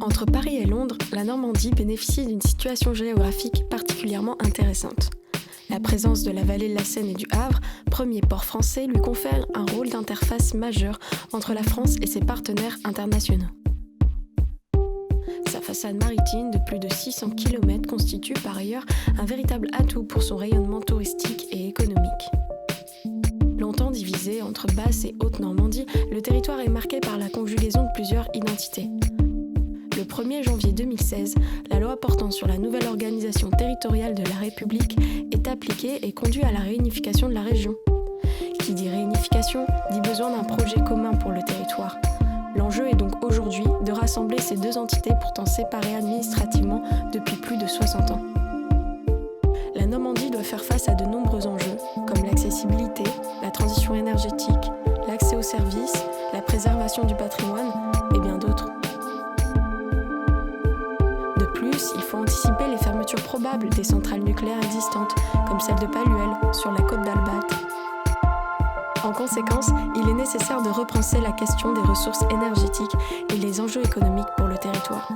Entre Paris et Londres, la Normandie bénéficie d'une situation géographique particulièrement intéressante. La présence de la vallée de la Seine et du Havre, premier port français, lui confère un rôle d'interface majeur entre la France et ses partenaires internationaux. Sa façade maritime de plus de 600 km constitue par ailleurs un véritable atout pour son rayonnement touristique et économique. Longtemps divisé entre Basse et Haute-Normandie, le territoire est marqué par la conjugaison de plusieurs identités. Le 1er janvier 2016, la loi portant sur la nouvelle organisation territoriale de la République est appliquée et conduit à la réunification de la région. Qui dit réunification dit besoin d'un projet commun pour le territoire. L'enjeu est donc aujourd'hui de rassembler ces deux entités pourtant séparées administrativement depuis plus de 60 ans. La Normandie doit faire face à de nombreux enjeux, comme l'accessibilité, la transition énergétique, l'accès aux services, la préservation du patrimoine et bien d'autres. De plus, il faut anticiper les fermetures probables des centrales nucléaires existantes, comme celle de Palluel, sur la côte d'Albâtre. En conséquence, il est nécessaire de repenser la question des ressources énergétiques et les enjeux économiques pour le territoire.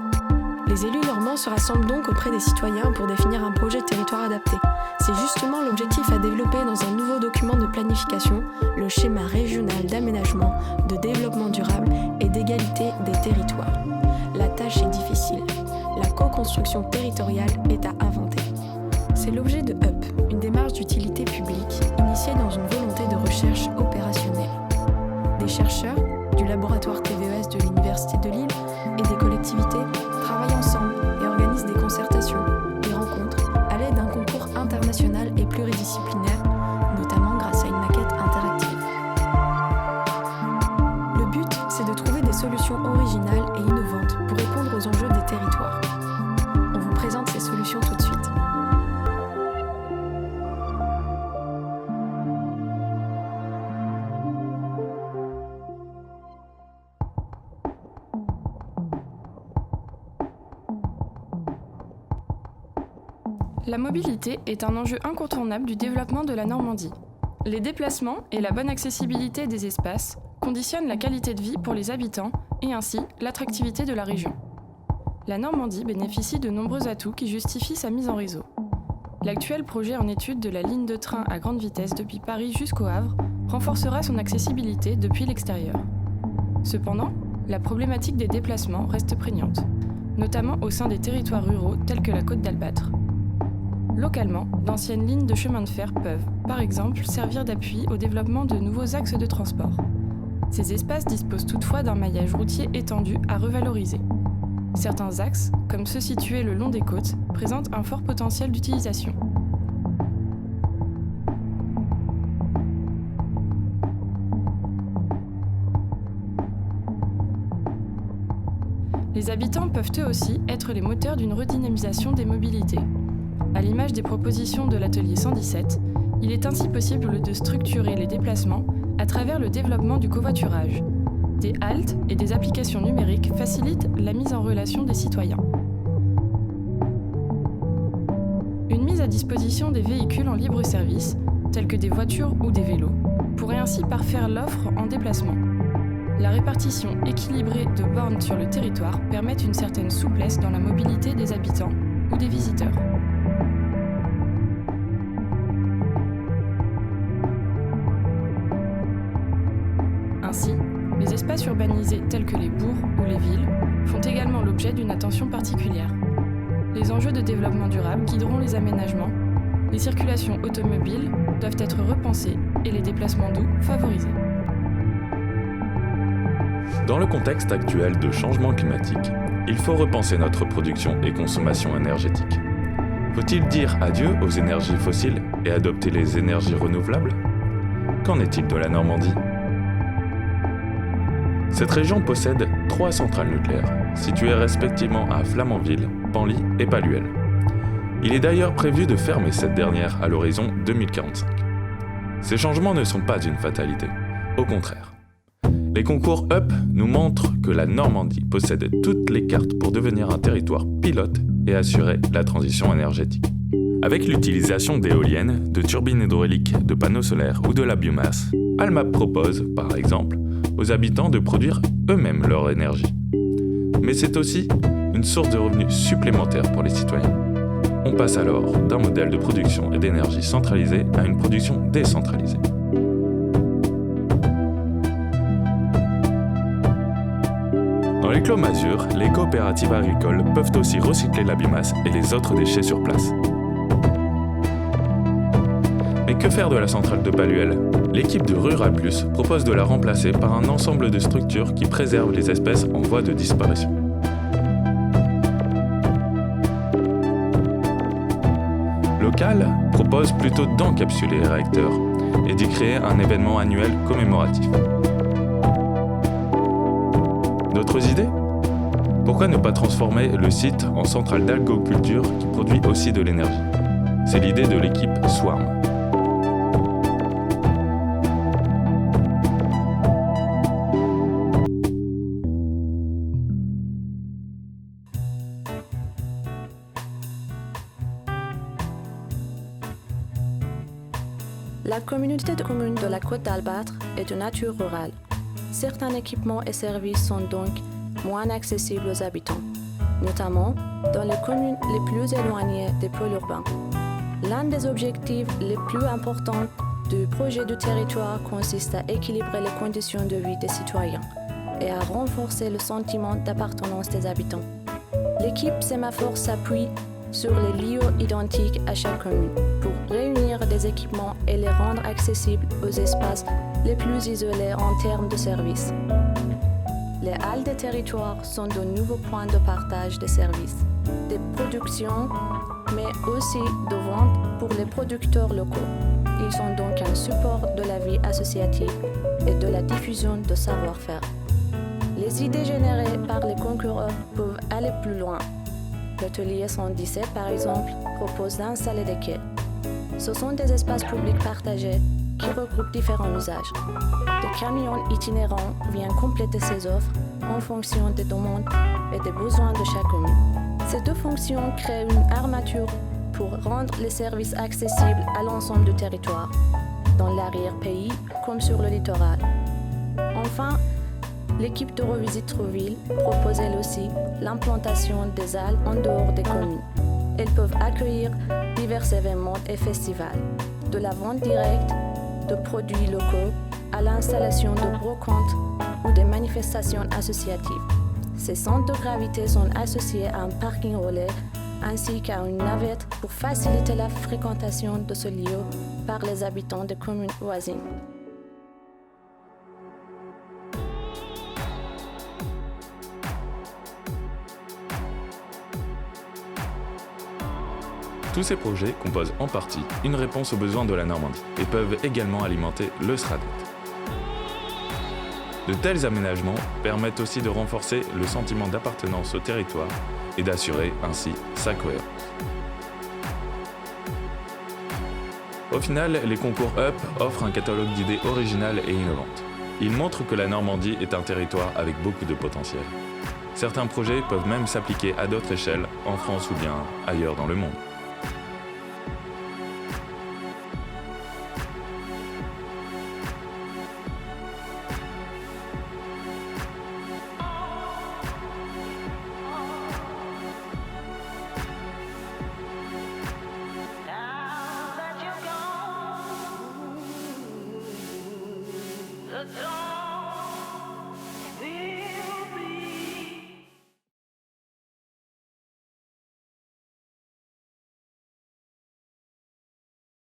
Les élus normands se rassemblent donc auprès des citoyens pour définir un projet de territoire adapté. C'est justement l'objectif à développer dans un nouveau document de planification, le schéma régional d'aménagement, de développement durable et d'égalité des territoires. La tâche est difficile. La co-construction territoriale est à inventer. C'est l'objet de UP, une démarche d'utilité publique initiée dans une volonté de recherche opérationnelle. Des chercheurs, du laboratoire TVES de l'Université de Lille et des collectivités travaillent ensemble et organisent des concertations, des rencontres, à l'aide d'un concours international et pluridisciplinaire, notamment grâce à une maquette interactive. Le but, c'est de trouver des solutions originales et innovantes pour répondre aux enjeux des territoires. On vous présente ces solutions tout de suite. La mobilité est un enjeu incontournable du développement de la Normandie. Les déplacements et la bonne accessibilité des espaces conditionnent la qualité de vie pour les habitants et ainsi l'attractivité de la région. La Normandie bénéficie de nombreux atouts qui justifient sa mise en réseau. L'actuel projet en étude de la ligne de train à grande vitesse depuis Paris jusqu'au Havre renforcera son accessibilité depuis l'extérieur. Cependant, la problématique des déplacements reste prégnante, notamment au sein des territoires ruraux tels que la côte d'Albâtre. Localement, d'anciennes lignes de chemin de fer peuvent, par exemple, servir d'appui au développement de nouveaux axes de transport. Ces espaces disposent toutefois d'un maillage routier étendu à revaloriser. Certains axes, comme ceux situés le long des côtes, présentent un fort potentiel d'utilisation. Les habitants peuvent eux aussi être les moteurs d'une redynamisation des mobilités. À l'image des propositions de l'atelier 117, il est ainsi possible de structurer les déplacements à travers le développement du covoiturage. Des haltes et des applications numériques facilitent la mise en relation des citoyens. Une mise à disposition des véhicules en libre service, tels que des voitures ou des vélos, pourrait ainsi parfaire l'offre en déplacement. La répartition équilibrée de bornes sur le territoire permet une certaine souplesse dans la mobilité des habitants ou des visiteurs. Ainsi, les espaces urbanisés tels que les bourgs ou les villes font également l'objet d'une attention particulière. Les enjeux de développement durable guideront les aménagements, les circulations automobiles doivent être repensées et les déplacements doux favorisés. Dans le contexte actuel de changement climatique, il faut repenser notre production et consommation énergétique. Faut-il dire adieu aux énergies fossiles et adopter les énergies renouvelables ? Qu'en est-il de la Normandie ? Cette région possède 3 centrales nucléaires, situées respectivement à Flamanville, Penly et Palluel. Il est d'ailleurs prévu de fermer cette dernière à l'horizon 2045. Ces changements ne sont pas une fatalité, au contraire. Les concours UP nous montrent que la Normandie possède toutes les cartes pour devenir un territoire pilote et assurer la transition énergétique. Avec l'utilisation d'éoliennes, de turbines hydrauliques, de panneaux solaires ou de la biomasse, Almap propose, par exemple, aux habitants de produire eux-mêmes leur énergie. mais c'est aussi une source de revenus supplémentaires pour les citoyens. On passe alors d'un modèle de production et d'énergie centralisée à une production décentralisée. Dans les clos masures, les coopératives agricoles peuvent aussi recycler la biomasse et les autres déchets sur place. Mais que faire de la centrale de Palluel ? L'équipe de Rural Plus propose de la remplacer par un ensemble de structures qui préservent les espèces en voie de disparition. Local propose plutôt d'encapsuler les réacteurs et d'y créer un événement annuel commémoratif. D'autres idées ? Pourquoi ne pas transformer le site en centrale d'algoculture qui produit aussi de l'énergie ? C'est l'idée de l'équipe Swarm. La communauté de communes de la Côte d'Albâtre est de nature rurale. Certains équipements et services sont donc moins accessibles aux habitants, notamment dans les communes les plus éloignées des pôles urbains. L'un des objectifs les plus importants du projet de territoire consiste à équilibrer les conditions de vie des citoyens et à renforcer le sentiment d'appartenance des habitants. L'équipe Sémaphore s'appuie sur les lieux identiques à chaque commune pour réunir des équipements et les rendre accessibles aux espaces les plus isolés en termes de services. Les halles des territoires sont de nouveaux points de partage des services, des productions, mais aussi de vente pour les producteurs locaux. Ils sont donc un support de la vie associative et de la diffusion de savoir-faire. Les idées générées par les concurrents peuvent aller plus loin. L'atelier 117, par exemple, propose d'installer des quais. Ce sont des espaces publics partagés qui regroupent différents usages. Des camions itinérants viennent compléter ces offres en fonction des demandes et des besoins de chaque commune. Ces deux fonctions créent une armature pour rendre les services accessibles à l'ensemble du territoire, dans l'arrière-pays comme sur le littoral. Enfin, l'équipe de Revisite Trouville propose elle aussi l'implantation des halles en dehors des communes. Elles peuvent accueillir divers événements et festivals, de la vente directe de produits locaux à l'installation de brocantes ou des manifestations associatives. Ces centres de gravité sont associés à un parking relais ainsi qu'à une navette pour faciliter la fréquentation de ce lieu par les habitants des communes voisines. Tous ces projets composent en partie une réponse aux besoins de la Normandie et peuvent également alimenter le SRADET. De tels aménagements permettent aussi de renforcer le sentiment d'appartenance au territoire et d'assurer ainsi sa cohérence. Au final, les concours UP offrent un catalogue d'idées originales et innovantes. Ils montrent que la Normandie est un territoire avec beaucoup de potentiel. Certains projets peuvent même s'appliquer à d'autres échelles, en France ou bien ailleurs dans le monde. Now that you're gone, the dawn